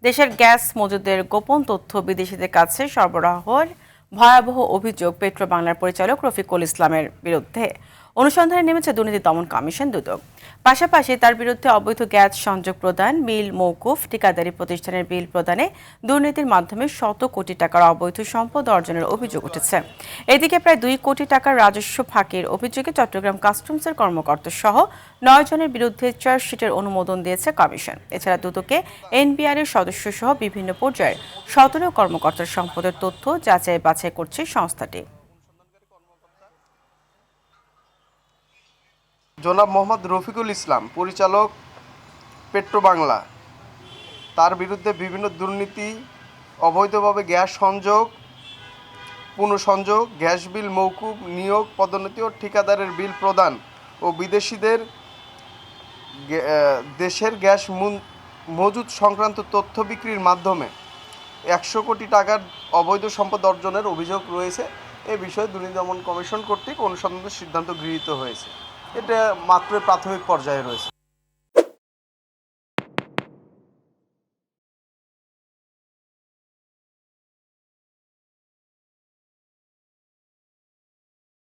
দেশের গ্যাস মজুদের গোপন তথ্য বিদেশিদের কাছে সরবরাহের ভয়াবহ অভিযোগ পেট্রোবাংলার পরিচালক রফিকুল ইসলামের বিরুদ্ধে অনুসন্ধানে নেমেছে দুর্নীতি দমন কমিশন দুদক। পাশাপাশি তার বিরুদ্ধে অবৈধ গ্যাস সংযোগ প্রদান, বিল মওকুফ, ঠিকাদারি প্রতিষ্ঠানের বিল প্রদানে দুর্নীতির মাধ্যমে শত কোটি টাকার অবৈধ সম্পদ অর্জনের অভিযোগ উঠেছে। এদিকে প্রায় 2 কোটি টাকার রাজস্ব ফাঁকির অভিযোগে চট্টগ্রাম কাস্টমসের কর্মকর্তা সহ 9 জনের বিরুদ্ধে চার্জশিটের অনুমোদন দিয়েছে কমিশন। এছাড়া দুদকে এনবিআর এর সদস্য সহ বিভিন্ন পর্যায়ের 17 কর্মকর্তার সম্পদের তথ্য যাচাই বাছাই করছে সংস্থাটি। জনাব মোহাম্মদ রফিকুল ইসলাম, পরিচালক পেট্রোবাংলা, তার বিরুদ্ধে বিভিন্ন দুর্নীতি, অবৈধভাবে গ্যাস সংযোগ, পুনঃসংযোগ, গ্যাস বিল মওকুফ, নিয়োগ, পদোন্নতি ও ঠিকাদারের বিল প্রদান ও বিদেশিদের দেশের গ্যাস মজুদ সংক্রান্ত তথ্য বিক্রির মাধ্যমে 100 কোটি টাকার অবৈধ সম্পদ অর্জনের অভিযোগ রয়েছে। এ বিষয়ে দুর্নীতি দমন কমিশন কর্তৃক অনুসন্ধানের সিদ্ধান্ত গৃহীত হয়েছে। এটা মাত্র প্রাথমিক পর্যায়ে রয়েছে।